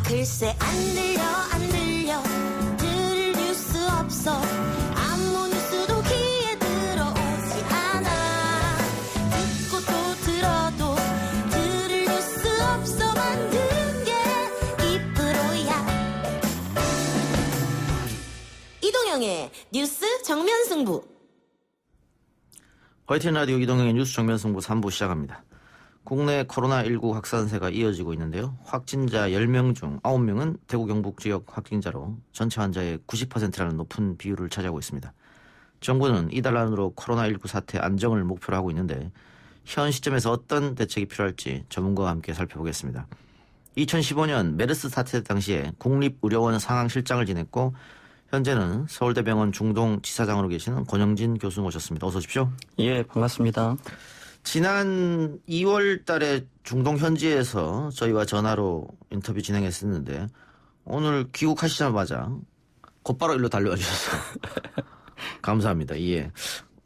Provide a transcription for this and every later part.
글쎄 안 들려 들을 뉴스 없어 아무 뉴스도 귀에 들어오지 않아 듣고 또 들어도 들을 뉴스 없어 만든 게 이프로야. 이동영의 뉴스 정면승부. 화이팅 라디오 이동영의 뉴스 정면승부 3부 시작합니다. 국내 코로나19 확산세가 이어지고 있는데요. 확진자 10명 중 9명은 대구 경북 지역 확진자로 전체 환자의 90%라는 높은 비율을 차지하고 있습니다. 정부는 이달 안으로 코로나19 사태 안정을 목표로 하고 있는데 현 시점에서 어떤 대책이 필요할지 전문가와 함께 살펴보겠습니다. 2015년 메르스 사태 당시에 국립의료원 상황실장을 지냈고 현재는 서울대병원 중동지사장으로 계시는 권영진 교수 모셨습니다. 어서 오십시오. 예, 반갑습니다. 지난 2월 달에 중동 현지에서 저희와 전화로 인터뷰 진행했었는데 오늘 귀국하시자마자 곧바로 일로 달려와 주셔서 감사합니다. 예.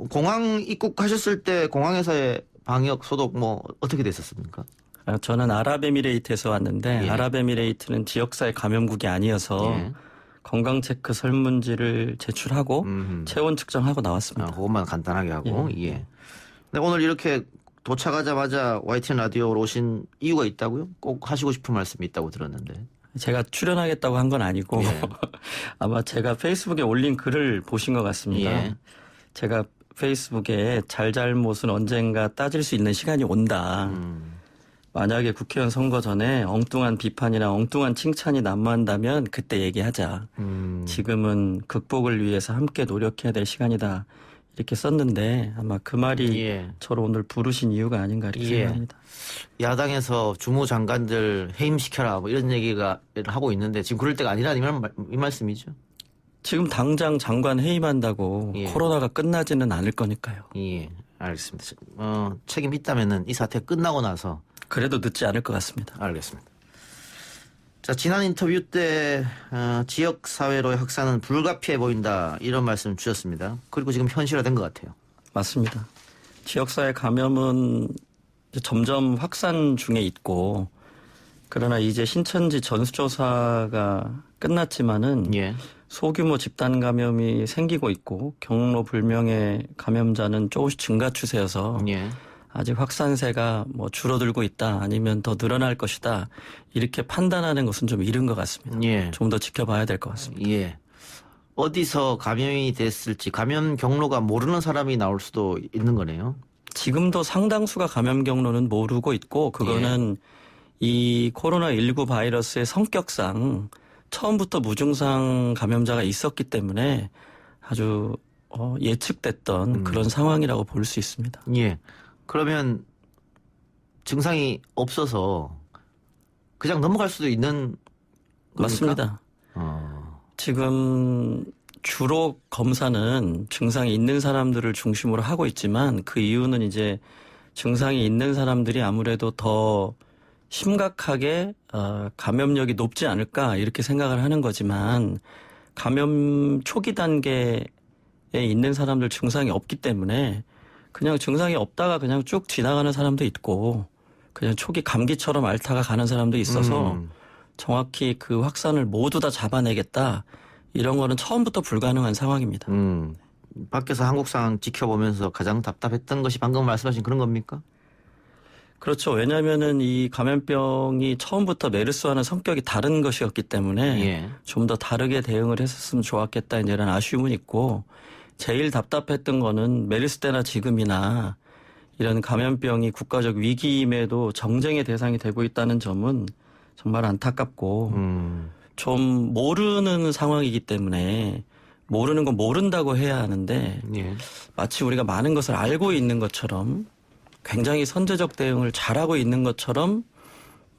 공항 입국하셨을 때 공항에서의 방역 소독 어떻게 됐었습니까? 저는 아랍에미레이트에서 왔는데 예. 아랍에미레이트는 지역사회 감염국이 아니어서 예. 건강체크 설문지를 제출하고 체온 측정하고 나왔습니다. 그것만 간단하게 하고 예. 근데 오늘 이렇게 도착하자마자 YTN 라디오로 오신 이유가 있다고요? 꼭 하시고 싶은 말씀이 있다고 들었는데. 제가 출연하겠다고 한 건 아니고 예. 아마 제가 페이스북에 올린 글을 보신 것 같습니다. 예. 제가 페이스북에 잘잘못은 언젠가 따질 수 있는 시간이 온다. 만약에 국회의원 선거 전에 엉뚱한 비판이나 엉뚱한 칭찬이 난무한다면 그때 얘기하자. 지금은 극복을 위해서 함께 노력해야 될 시간이다. 이렇게 썼는데 아마 그 말이 예. 저를 오늘 부르신 이유가 아닌가 이렇게 생각합니다. 야당에서 주무장관들 해임시켜라 이런 얘기가 하고 있는데 지금 그럴 때가 아니라는 이 말씀이죠? 지금 당장 장관 해임한다고 예. 코로나가 끝나지는 않을 거니까요. 예, 알겠습니다. 책임 있다면은 이 사태 끝나고 나서 그래도 늦지 않을 것 같습니다. 알겠습니다. 자, 지난 인터뷰 때 지역사회로의 확산은 불가피해 보인다 이런 말씀 주셨습니다. 그리고 지금 현실화된 것 같아요. 맞습니다. 지역사회 감염은 점점 확산 중에 있고 그러나 이제 신천지 전수조사가 끝났지만은 예. 소규모 집단 감염이 생기고 있고 경로 불명의 감염자는 조금씩 증가 추세여서 예. 아직 확산세가 줄어들고 있다 아니면 더 늘어날 것이다 이렇게 판단하는 것은 좀 이른 것 같습니다. 예. 좀 더 지켜봐야 될 것 같습니다. 예. 어디서 감염이 됐을지 감염 경로가 모르는 사람이 나올 수도 있는 거네요. 지금도 상당수가 감염 경로는 모르고 있고 그거는 이 코로나19 바이러스의 성격상 처음부터 무증상 감염자가 있었기 때문에 아주 예측됐던 그런 상황이라고 볼 수 있습니다. 예. 그러면 증상이 없어서 그냥 넘어갈 수도 있는 겁니까? 맞습니다. 지금 주로 검사는 증상이 있는 사람들을 중심으로 하고 있지만 그 이유는 이제 증상이 있는 사람들이 아무래도 더 심각하게 감염력이 높지 않을까 이렇게 생각을 하는 거지만 감염 초기 단계에 있는 사람들 증상이 없기 때문에 그냥 증상이 없다가 그냥 쭉 지나가는 사람도 있고 그냥 초기 감기처럼 앓다가 가는 사람도 있어서 정확히 그 확산을 모두 다 잡아내겠다 이런 거는 처음부터 불가능한 상황입니다. 밖에서 한국 상황 지켜보면서 가장 답답했던 것이 방금 말씀하신 그런 겁니까? 그렇죠. 왜냐하면은 이 감염병이 처음부터 메르스와는 성격이 다른 것이었기 때문에 예. 좀 더 다르게 대응을 했었으면 좋았겠다 이런 아쉬움은 있고 제일 답답했던 거는 메르스 때나 지금이나 이런 감염병이 국가적 위기임에도 정쟁의 대상이 되고 있다는 점은 정말 안타깝고 좀 모르는 상황이기 때문에 모르는 건 모른다고 해야 하는데 예. 마치 우리가 많은 것을 알고 있는 것처럼 굉장히 선제적 대응을 잘하고 있는 것처럼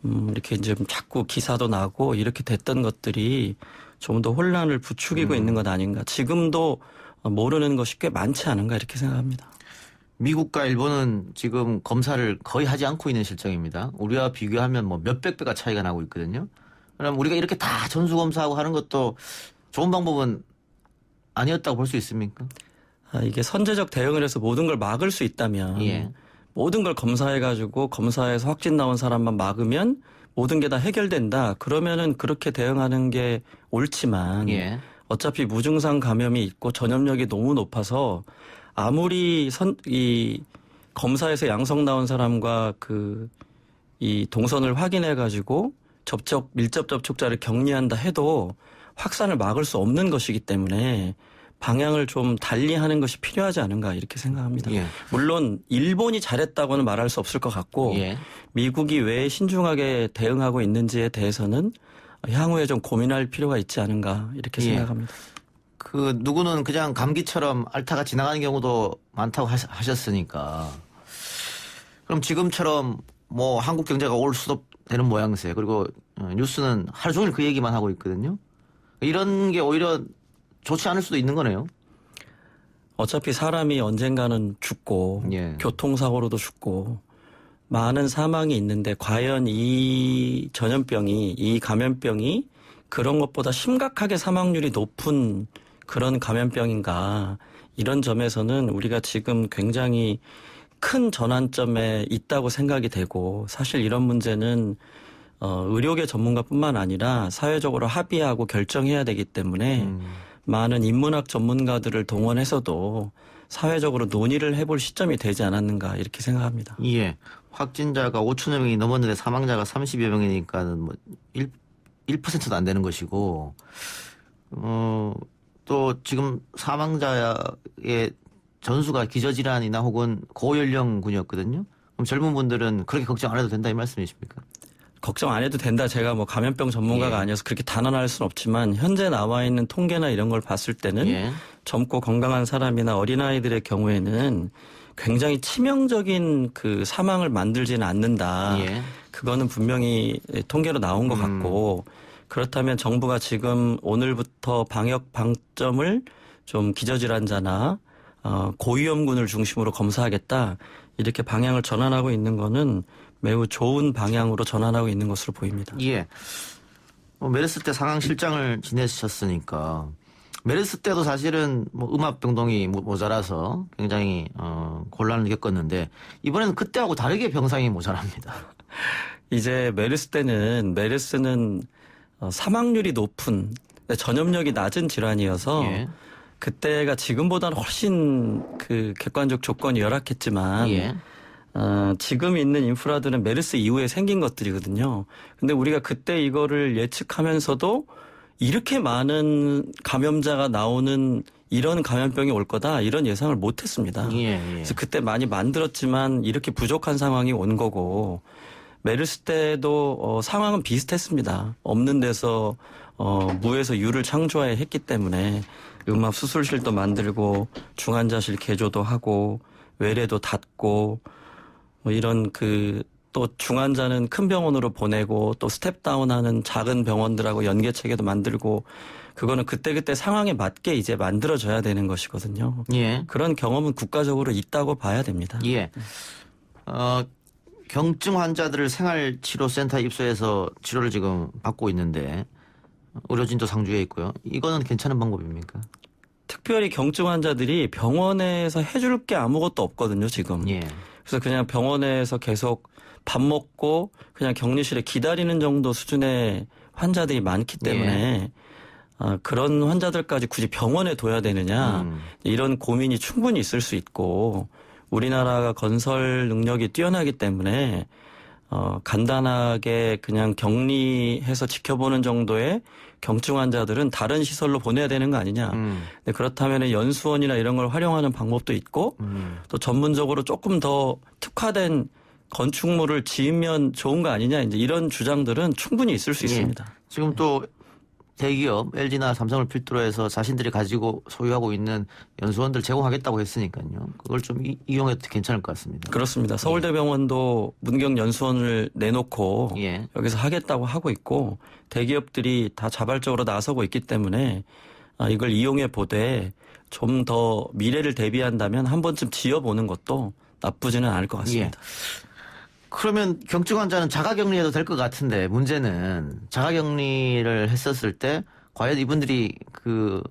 이렇게 이제 자꾸 기사도 나고 이렇게 됐던 것들이 좀 더 혼란을 부추기고 있는 것 아닌가. 지금도 모르는 것이 꽤 많지 않은가 이렇게 생각합니다. 미국과 일본은 지금 검사를 거의 하지 않고 있는 실정입니다. 우리와 비교하면 몇백 배가 차이가 나고 있거든요. 그럼 우리가 이렇게 다 전수검사하고 하는 것도 좋은 방법은 아니었다고 볼 수 있습니까? 이게 선제적 대응을 해서 모든 걸 막을 수 있다면 예. 모든 걸 검사해가지고 검사에서 확진 나온 사람만 막으면 모든 게 다 해결된다. 그러면은 그렇게 대응하는 게 옳지만 예. 어차피 무증상 감염이 있고 전염력이 너무 높아서 아무리 이 검사에서 양성 나온 사람과 이 동선을 확인해 가지고 밀접 접촉자를 격리한다 해도 확산을 막을 수 없는 것이기 때문에 방향을 좀 달리하는 것이 필요하지 않은가 이렇게 생각합니다. 예. 물론 일본이 잘했다고는 말할 수 없을 것 같고 예. 미국이 왜 신중하게 대응하고 있는지에 대해서는 향후에 좀 고민할 필요가 있지 않은가 이렇게 예. 생각합니다. 누구는 그냥 감기처럼 앓다가 지나가는 경우도 많다고 하셨으니까. 그럼 지금처럼 뭐 한국 경제가 올 수도 되는 모양새. 그리고 뉴스는 하루 종일 그 얘기만 하고 있거든요. 이런 게 오히려 좋지 않을 수도 있는 거네요. 어차피 사람이 언젠가는 죽고 예. 교통사고로도 죽고 많은 사망이 있는데 과연 이 감염병이 그런 것보다 심각하게 사망률이 높은 그런 감염병인가 이런 점에서는 우리가 지금 굉장히 큰 전환점에 있다고 생각이 되고 사실 이런 문제는 의료계 전문가뿐만 아니라 사회적으로 합의하고 결정해야 되기 때문에 많은 인문학 전문가들을 동원해서도 사회적으로 논의를 해볼 시점이 되지 않았는가 이렇게 생각합니다. 예. 확진자가 5천여 명이 넘었는데 사망자가 30여 명이니까는 뭐 1%도 안 되는 것이고, 또 지금 사망자의 전수가 기저질환이나 혹은 고연령군이었거든요. 그럼 젊은 분들은 그렇게 걱정 안 해도 된다 이 말씀이십니까? 걱정 안 해도 된다. 제가 뭐 감염병 전문가가 예. 아니어서 그렇게 단언할 수는 없지만 현재 나와 있는 통계나 이런 걸 봤을 때는 예. 젊고 건강한 사람이나 어린아이들의 경우에는 굉장히 치명적인 그 사망을 만들지는 않는다. 예. 그거는 분명히 통계로 나온 것 같고 그렇다면 정부가 지금 오늘부터 방역 방점을 좀 기저질환자나 고위험군을 중심으로 검사하겠다. 이렇게 방향을 전환하고 있는 거는 매우 좋은 방향으로 전환하고 있는 것으로 보입니다. 예. 메르스 때 상황실장을 지내셨으니까 메르스 때도 사실은 뭐 음압병동이 모자라서 굉장히 곤란을 겪었는데 이번에는 그때하고 다르게 병상이 모자랍니다. 이제 메르스는 사망률이 높은 전염력이 낮은 질환이어서 예. 그때가 지금보다는 훨씬 그 객관적 조건이 열악했지만 예. 지금 있는 인프라들은 메르스 이후에 생긴 것들이거든요. 근데 우리가 그때 이거를 예측하면서도 이렇게 많은 감염자가 나오는 이런 감염병이 올 거다 이런 예상을 못 했습니다. 예. 그래서 그때 많이 만들었지만 이렇게 부족한 상황이 온 거고 메르스 때도 상황은 비슷했습니다. 없는 데서 무에서 유를 창조했기 때문에 음압 수술실도 만들고 중환자실 개조도 하고 외래도 닫고 뭐 이런 또 중환자는 큰 병원으로 보내고 또 스텝다운하는 작은 병원들하고 연계 체계도 만들고 그거는 그때그때 상황에 맞게 이제 만들어져야 되는 것이거든요. 예. 그런 경험은 국가적으로 있다고 봐야 됩니다. 예. 경증 환자들을 생활치료센터에 입소해서 치료를 지금 받고 있는데 의료진도 상주해 있고요. 이거는 괜찮은 방법입니까? 특별히 경증 환자들이 병원에서 해줄 게 아무것도 없거든요, 지금. 예. 그래서 그냥 병원에서 계속 밥 먹고 그냥 격리실에 기다리는 정도 수준의 환자들이 많기 때문에 그런 환자들까지 굳이 병원에 둬야 되느냐 이런 고민이 충분히 있을 수 있고 우리나라가 건설 능력이 뛰어나기 때문에 간단하게 그냥 격리해서 지켜보는 정도의 경증 환자들은 다른 시설로 보내야 되는 거 아니냐. 근데 그렇다면 연수원이나 이런 걸 활용하는 방법도 있고 또 전문적으로 조금 더 특화된 건축물을 지으면 좋은 거 아니냐. 이제 이런 주장들은 충분히 있을 수 있습니다. 지금 또 대기업 LG나 삼성을 필두로 해서 자신들이 가지고 소유하고 있는 연수원들 제공하겠다고 했으니까요. 그걸 좀 이용해도 괜찮을 것 같습니다. 그렇습니다. 서울대병원도 문경 연수원을 내놓고 예. 여기서 하겠다고 하고 있고 대기업들이 다 자발적으로 나서고 있기 때문에 이걸 이용해 보되 좀 더 미래를 대비한다면 한 번쯤 지어보는 것도 나쁘지는 않을 것 같습니다. 예. 그러면 경증 환자는 자가격리해도 될 것 같은데 문제는 자가격리를 했었을 때 과연 이분들이 그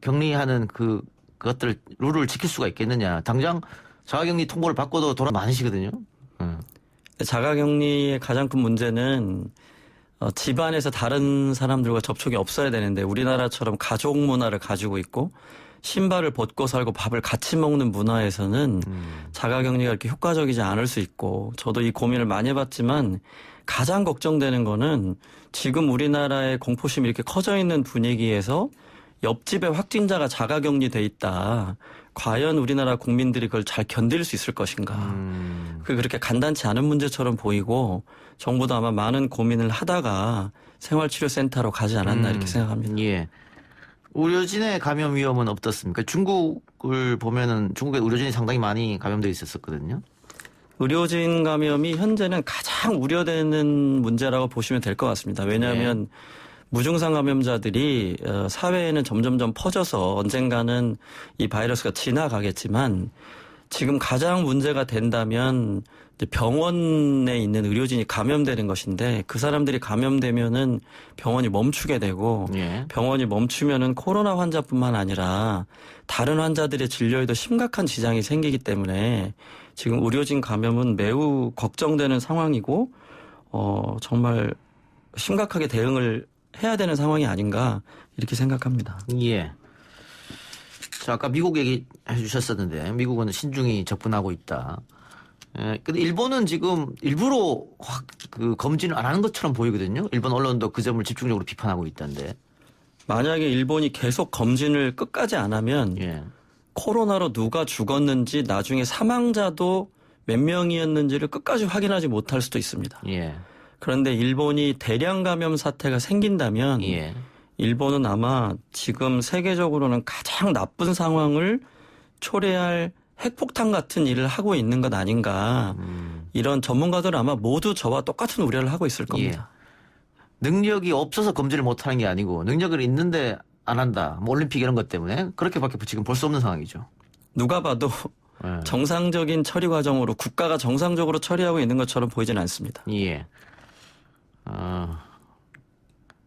격리하는 그것들 룰을 지킬 수가 있겠느냐. 당장 자가격리 통보를 받고도 돌아 많으시거든요. 자가격리의 가장 큰 문제는 집안에서 다른 사람들과 접촉이 없어야 되는데 우리나라처럼 가족 문화를 가지고 있고 신발을 벗고 살고 밥을 같이 먹는 문화에서는 자가격리가 이렇게 효과적이지 않을 수 있고 저도 이 고민을 많이 해봤지만 가장 걱정되는 거는 지금 우리나라의 공포심이 이렇게 커져 있는 분위기에서 옆집에 확진자가 자가격리돼 있다. 과연 우리나라 국민들이 그걸 잘 견딜 수 있을 것인가. 그렇게 간단치 않은 문제처럼 보이고 정부도 아마 많은 고민을 하다가 생활치료센터로 가지 않았나 이렇게 생각합니다. 예. 의료진의 감염 위험은 어떻습니까? 중국을 보면은 중국의 의료진이 상당히 많이 감염돼 있었거든요. 의료진 감염이 현재는 가장 우려되는 문제라고 보시면 될 것 같습니다. 왜냐하면 무증상 감염자들이 사회에는 점점점 퍼져서 언젠가는 이 바이러스가 지나가겠지만 지금 가장 문제가 된다면 병원에 있는 의료진이 감염되는 것인데 그 사람들이 감염되면은 병원이 멈추게 되고 병원이 멈추면은 코로나 환자뿐만 아니라 다른 환자들의 진료에도 심각한 지장이 생기기 때문에 지금 의료진 감염은 매우 걱정되는 상황이고 정말 심각하게 대응을 해야 되는 상황이 아닌가 이렇게 생각합니다. 예. 자, 아까 미국 얘기해 주셨었는데 미국은 신중히 접근하고 있다. 근데 일본은 지금 일부러 확 그 검진을 안 하는 것처럼 보이거든요. 일본 언론도 그 점을 집중적으로 비판하고 있던데. 만약에 일본이 계속 검진을 끝까지 안 하면 코로나로 누가 죽었는지 나중에 사망자도 몇 명이었는지를 끝까지 확인하지 못할 수도 있습니다. 그런데 일본이 대량 감염 사태가 생긴다면 일본은 아마 지금 세계적으로는 가장 나쁜 상황을 초래할 핵폭탄 같은 일을 하고 있는 것 아닌가. 이런 전문가들은 아마 모두 저와 똑같은 우려를 하고 있을 겁니다. 능력이 없어서 검진을 못하는 게 아니고 능력을 있는데 안 한다. 뭐 올림픽 이런 것 때문에 그렇게밖에 지금 볼 수 없는 상황이죠. 누가 봐도 정상적인 처리 과정으로 국가가 정상적으로 처리하고 있는 것처럼 보이지는 않습니다.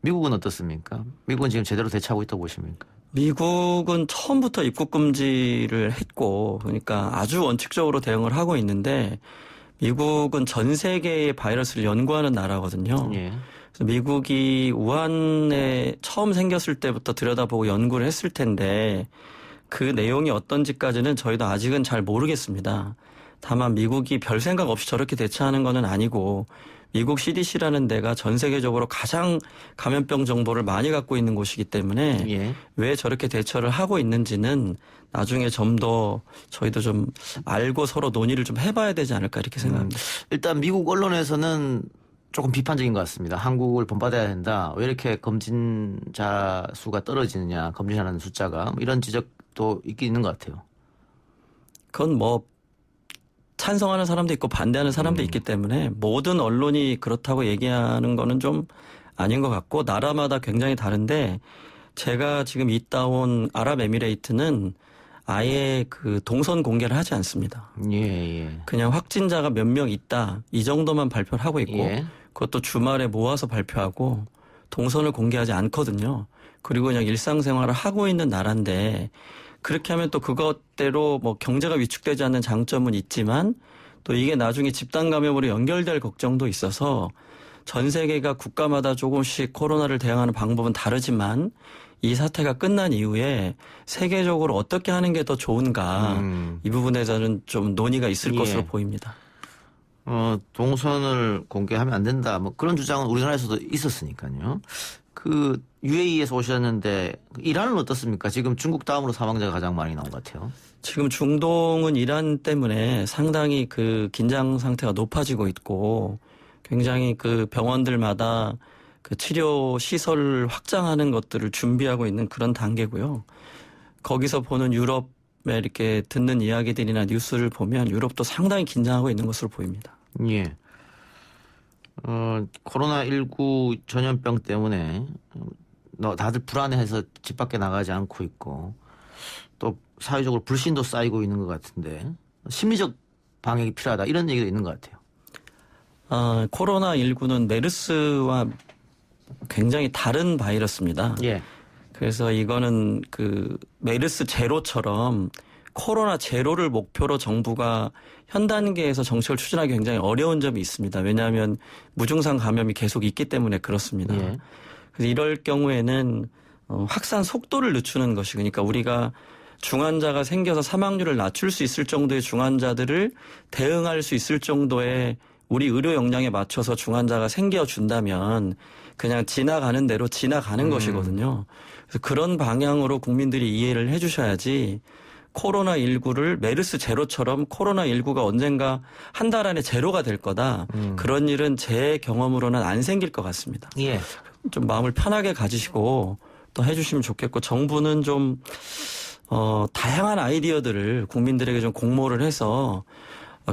미국은 어떻습니까? 미국은 지금 제대로 대처하고 있다고 보십니까? 미국은 처음부터 입국 금지를 했고 그러니까 아주 원칙적으로 대응을 하고 있는데 미국은 전 세계의 바이러스를 연구하는 나라거든요. 그래서 미국이 우한에 처음 생겼을 때부터 들여다보고 연구를 했을 텐데 그 내용이 어떤지까지는 저희도 아직은 잘 모르겠습니다. 다만 미국이 별 생각 없이 저렇게 대처하는 건 아니고 미국 CDC라는 데가 전 세계적으로 가장 감염병 정보를 많이 갖고 있는 곳이기 때문에 왜 저렇게 대처를 하고 있는지는 나중에 좀 더 저희도 좀 알고 서로 논의를 좀 해봐야 되지 않을까 이렇게 생각합니다. 일단 미국 언론에서는 조금 비판적인 것 같습니다. 한국을 본받아야 된다. 왜 이렇게 검진자 수가 떨어지느냐. 검진하는 숫자가. 이런 지적도 있긴 있는 것 같아요. 그건 뭐 찬성하는 사람도 있고 반대하는 사람도 있기 때문에 모든 언론이 그렇다고 얘기하는 거는 좀 아닌 것 같고 나라마다 굉장히 다른데 제가 지금 있다 온 아랍에미레이트는 아예 그 동선 공개를 하지 않습니다. 그냥 확진자가 몇 명 있다 이 정도만 발표를 하고 있고 그것도 주말에 모아서 발표하고 동선을 공개하지 않거든요. 그리고 그냥 일상생활을 하고 있는 나라인데 그렇게 하면 또 그것대로 뭐 경제가 위축되지 않는 장점은 있지만 또 이게 나중에 집단 감염으로 연결될 걱정도 있어서 전 세계가 국가마다 조금씩 코로나를 대응하는 방법은 다르지만 이 사태가 끝난 이후에 세계적으로 어떻게 하는 게 더 좋은가 이 부분에서는 좀 논의가 있을 것으로 보입니다. 동선을 공개하면 안 된다. 뭐 그런 주장은 우리나라에서도 있었으니까요. 그 UAE에서 오셨는데 이란은 어떻습니까? 지금 중국 다음으로 사망자가 가장 많이 나온 것 같아요. 지금 중동은 이란 때문에 상당히 그 긴장 상태가 높아지고 있고 굉장히 그 병원들마다 그 치료 시설을 확장하는 것들을 준비하고 있는 그런 단계고요. 거기서 보는 유럽에 이렇게 듣는 이야기들이나 뉴스를 보면 유럽도 상당히 긴장하고 있는 것으로 보입니다. 코로나19 전염병 때문에 다들 불안해해서 집 밖에 나가지 않고 있고 또 사회적으로 불신도 쌓이고 있는 것 같은데 심리적 방역이 필요하다 이런 얘기도 있는 것 같아요. 코로나19는 메르스와 굉장히 다른 바이러스입니다. 그래서 이거는 그 메르스 제로처럼 코로나 제로를 목표로 정부가 현 단계에서 정책을 추진하기 굉장히 어려운 점이 있습니다. 왜냐하면 무증상 감염이 계속 있기 때문에 그렇습니다. 예. 그래서 이럴 경우에는 확산 속도를 늦추는 것이 그러니까 우리가 중환자가 생겨서 사망률을 낮출 수 있을 정도의 중환자들을 대응할 수 있을 정도의 우리 의료 역량에 맞춰서 중환자가 생겨준다면 그냥 지나가는 대로 지나가는 것이거든요. 그래서 그런 방향으로 국민들이 이해를 해 주셔야지 코로나19를 메르스 제로처럼 코로나19가 언젠가 한 달 안에 제로가 될 거다. 그런 일은 제 경험으로는 안 생길 것 같습니다. 예. 좀 마음을 편하게 가지시고 또 해주시면 좋겠고 정부는 좀 다양한 아이디어들을 국민들에게 좀 공모를 해서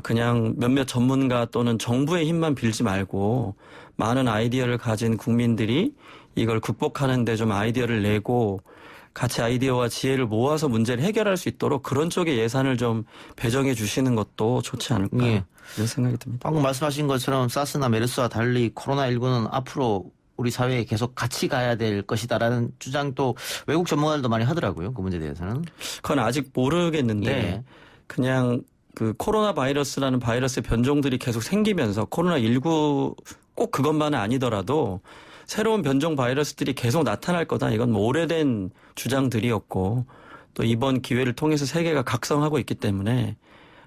그냥 몇몇 전문가 또는 정부의 힘만 빌지 말고 많은 아이디어를 가진 국민들이 이걸 극복하는데 좀 아이디어를 내고 같이 아이디어와 지혜를 모아서 문제를 해결할 수 있도록 그런 쪽에 예산을 좀 배정해 주시는 것도 좋지 않을까 예. 이런 생각이 듭니다. 방금 말씀하신 것처럼 사스나 메르스와 달리 코로나19는 앞으로 우리 사회에 계속 같이 가야 될 것이다라는 주장도 외국 전문가들도 많이 하더라고요. 그 문제에 대해서는. 그건 아직 모르겠는데 예. 그냥 그 코로나 바이러스라는 바이러스의 변종들이 계속 생기면서 코로나19 꼭 그것만은 아니더라도 새로운 변종 바이러스들이 계속 나타날 거다. 이건 뭐 오래된 주장들이었고 또 이번 기회를 통해서 세계가 각성하고 있기 때문에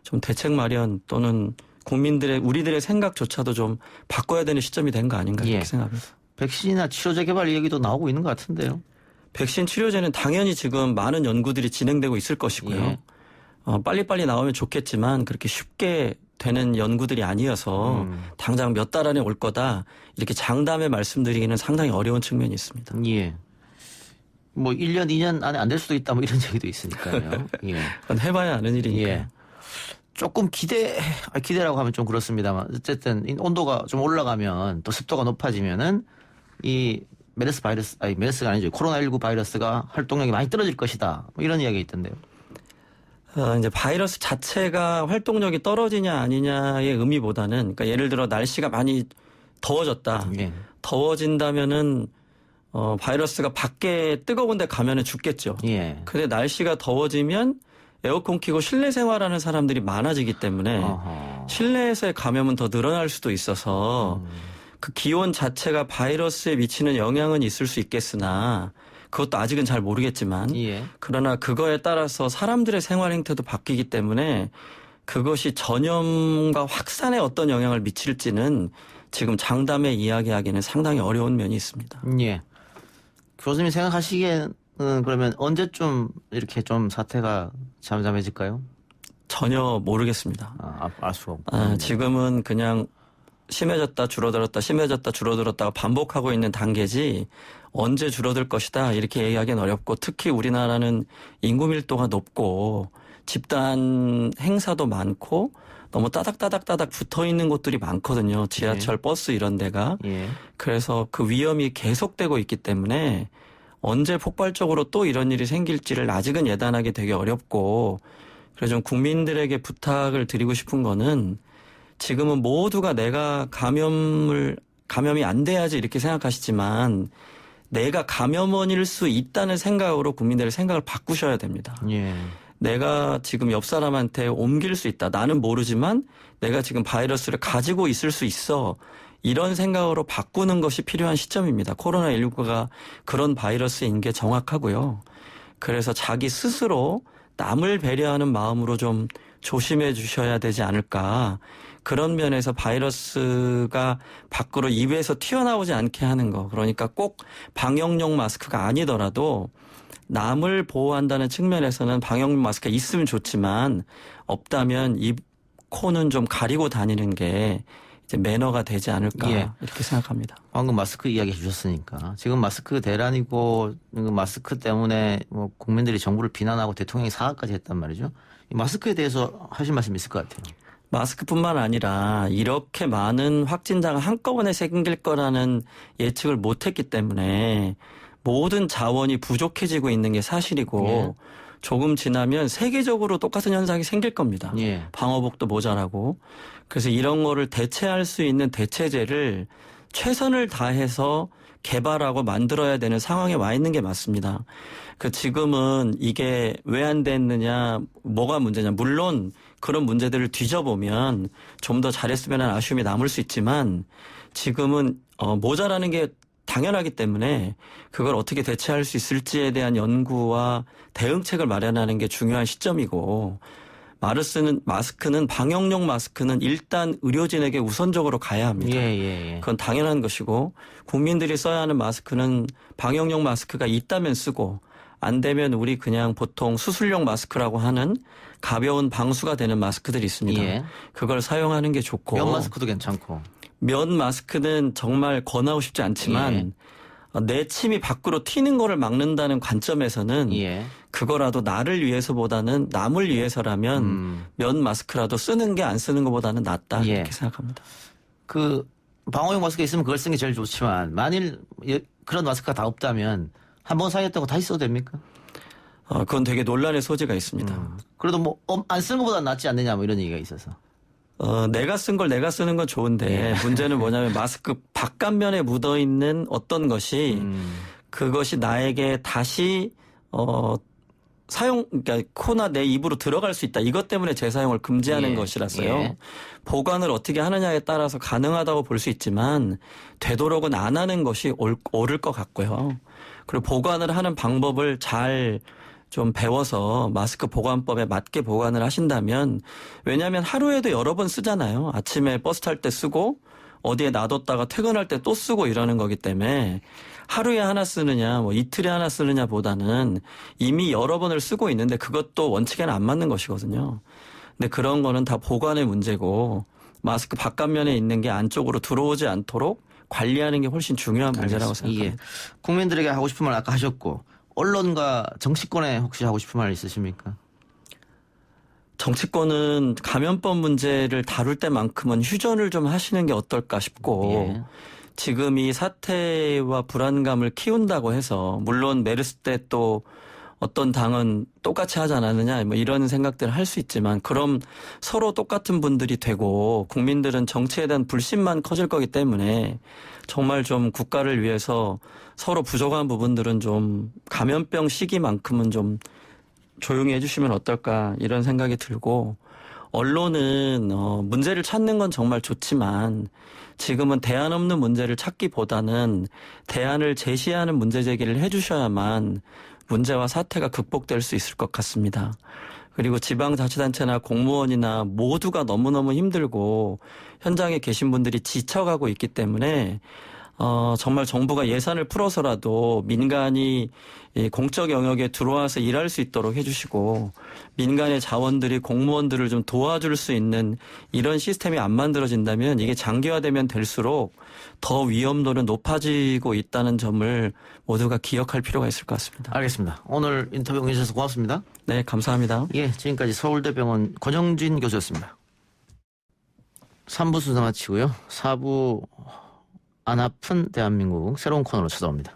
좀 대책 마련 또는 우리들의 생각조차도 좀 바꿔야 되는 시점이 된 거 아닌가 이렇게 예. 생각합니다. 백신이나 치료제 개발 얘기도 나오고 있는 것 같은데요. 백신 치료제는 당연히 지금 많은 연구들이 진행되고 있을 것이고요. 예. 빨리빨리 나오면 좋겠지만 그렇게 쉽게 되는 연구들이 아니어서 당장 몇 달 안에 올 거다 이렇게 장담의 말씀드리기는 상당히 어려운 측면이 있습니다. 예. 뭐 1년, 2년 안에 안 될 수도 있다 뭐 이런 얘기도 있으니까요. 예. 그건 해봐야 아는 일이니까. 예. 조금 기대라고 하면 좀 그렇습니다만 어쨌든 온도가 좀 올라가면 또 습도가 높아지면은 이 메르스가 아니죠. 코로나19 바이러스가 활동력이 많이 떨어질 것이다. 뭐 이런 이야기가 있던데요. 이제 바이러스 자체가 활동력이 떨어지냐 아니냐의 의미보다는 그러니까 예를 들어 날씨가 많이 더워졌다. 예. 더워진다면은 바이러스가 밖에 뜨거운 데 가면은 죽겠죠. 예. 근데 날씨가 더워지면 에어컨 켜고 실내 생활하는 사람들이 많아지기 때문에 어허. 실내에서의 감염은 더 늘어날 수도 있어서 그 기온 자체가 바이러스에 미치는 영향은 있을 수 있겠으나 그것도 아직은 잘 모르겠지만 예. 그러나 그거에 따라서 사람들의 생활 행태도 바뀌기 때문에 그것이 전염과 확산에 어떤 영향을 미칠지는 지금 장담에 이야기하기는 상당히 어려운 면이 있습니다. 예. 교수님이 생각하시기에는 그러면 언제쯤 이렇게 좀 사태가 잠잠해질까요? 전혀 모르겠습니다. 알 수가 없고. 지금은 그냥 심해졌다 줄어들었다 심해졌다 줄어들었다가 반복하고 있는 단계지 언제 줄어들 것이다 이렇게 얘기하기는 어렵고 특히 우리나라는 인구 밀도가 높고 집단 행사도 많고 너무 따닥따닥 붙어 있는 곳들이 많거든요. 지하철, 버스 이런 데가. 예. 그래서 그 위험이 계속되고 있기 때문에 언제 폭발적으로 또 이런 일이 생길지를 아직은 예단하기 되게 어렵고 그래서 좀 국민들에게 부탁을 드리고 싶은 거는 지금은 모두가 내가 감염이 안 돼야지 이렇게 생각하시지만 내가 감염원일 수 있다는 생각으로 국민들의 생각을 바꾸셔야 됩니다. 예. 내가 지금 옆 사람한테 옮길 수 있다. 나는 모르지만 내가 지금 바이러스를 가지고 있을 수 있어. 이런 생각으로 바꾸는 것이 필요한 시점입니다. 코로나19가 그런 바이러스인 게 정확하고요. 그래서 자기 스스로 남을 배려하는 마음으로 좀 조심해 주셔야 되지 않을까. 그런 면에서 바이러스가 밖으로 입에서 튀어나오지 않게 하는 거. 그러니까 꼭 방역용 마스크가 아니더라도 남을 보호한다는 측면에서는 방역용 마스크가 있으면 좋지만 없다면 입, 코는 좀 가리고 다니는 게 이제 매너가 되지 않을까 예. 이렇게 생각합니다. 방금 마스크 이야기 해주셨으니까 지금 마스크 대란이고 마스크 때문에 뭐 국민들이 정부를 비난하고 대통령이 사과까지 했단 말이죠. 이 마스크에 대해서 하실 말씀 있을 것 같아요. 마스크뿐만 아니라 이렇게 많은 확진자가 한꺼번에 생길 거라는 예측을 못했기 때문에 모든 자원이 부족해지고 있는 게 사실이고 예. 조금 지나면 세계적으로 똑같은 현상이 생길 겁니다. 예. 방호복도 모자라고. 그래서 이런 거를 대체할 수 있는 대체제를 최선을 다해서 개발하고 만들어야 되는 상황에 와 있는 게 맞습니다. 지금은 이게 왜 안 됐느냐, 뭐가 문제냐. 물론 그런 문제들을 뒤져보면 좀 더 잘했으면 하는 아쉬움이 남을 수 있지만 지금은 모자라는 게 당연하기 때문에 그걸 어떻게 대체할 수 있을지에 대한 연구와 대응책을 마련하는 게 중요한 시점이고 마스크는 방역용 마스크는 일단 의료진에게 우선적으로 가야 합니다. 예. 그건 당연한 것이고 국민들이 써야 하는 마스크는 방역용 마스크가 있다면 쓰고 안 되면 우리 그냥 보통 수술용 마스크라고 하는 가벼운 방수가 되는 마스크들이 있습니다. 예. 그걸 사용하는 게 좋고 면 마스크도 괜찮고. 면 마스크는 정말 권하고 싶지 않지만 내 침이 밖으로 튀는 거를 막는다는 관점에서는 예. 그거라도 나를 위해서보다는 남을 위해서라면 면 마스크라도 쓰는 게 안 쓰는 것보다는 낫다 예. 이렇게 생각합니다. 그 방호용 마스크 있으면 그걸 쓰는 게 제일 좋지만 만일 그런 마스크가 다 없다면 한 번 사용했다고 다시 써도 됩니까? 그건 되게 논란의 소지가 있습니다. 그래도 뭐 안 쓰는 것보다 낫지 않느냐 뭐 이런 얘기가 있어서. 내가 쓴 걸 내가 쓰는 건 좋은데 문제는 뭐냐면 마스크 바깥면에 묻어 있는 어떤 것이 그것이 나에게 다시 그러니까 코나 내 입으로 들어갈 수 있다. 이것 때문에 재사용을 금지하는 것이라서요. 예. 보관을 어떻게 하느냐에 따라서 가능하다고 볼 수 있지만 되도록은 안 하는 것이 옳을 것 같고요. 그리고 보관을 하는 방법을 잘 좀 배워서 마스크 보관법에 맞게 보관을 하신다면 왜냐하면 하루에도 여러 번 쓰잖아요. 아침에 버스 탈 때 쓰고 어디에 놔뒀다가 퇴근할 때 또 쓰고 이러는 거기 때문에 하루에 하나 쓰느냐 뭐 이틀에 하나 쓰느냐 보다는 이미 여러 번을 쓰고 있는데 그것도 원칙에는 안 맞는 것이거든요. 근데 그런 거는 다 보관의 문제고 마스크 바깥면에 있는 게 안쪽으로 들어오지 않도록 관리하는 게 훨씬 중요한 문제라고 생각합니다. 예. 국민들에게 하고 싶은 말 아까 하셨고 언론과 정치권에 혹시 하고 싶은 말 있으십니까? 정치권은 감염법 문제를 다룰 때만큼은 휴전을 좀 하시는 게 어떨까 싶고 예. 지금 이 사태와 불안감을 키운다고 해서 물론 메르스 때 또 어떤 당은 똑같이 하지 않았느냐 뭐 이런 생각들을 할 수 있지만 그럼 서로 똑같은 분들이 되고 국민들은 정치에 대한 불신만 커질 거기 때문에 정말 좀 국가를 위해서 서로 부족한 부분들은 좀 감염병 시기만큼은 좀 조용히 해주시면 어떨까 이런 생각이 들고 언론은 문제를 찾는 건 정말 좋지만 지금은 대안 없는 문제를 찾기보다는 대안을 제시하는 문제 제기를 해주셔야만 문제와 사태가 극복될 수 있을 것 같습니다. 그리고 지방자치단체나 공무원이나 모두가 너무너무 힘들고 현장에 계신 분들이 지쳐가고 있기 때문에 정말 정부가 예산을 풀어서라도 민간이 이 공적 영역에 들어와서 일할 수 있도록 해주시고 민간의 자원들이 공무원들을 좀 도와줄 수 있는 이런 시스템이 안 만들어진다면 이게 장기화되면 될수록 더 위험도는 높아지고 있다는 점을 모두가 기억할 필요가 있을 것 같습니다. 알겠습니다. 오늘 인터뷰 응해주셔서 고맙습니다. 네, 감사합니다. 예, 지금까지 서울대병원 권영진 교수였습니다. 3부 순서 마치고요. 4부 안 아픈 대한민국 새로운 코너로 찾아옵니다.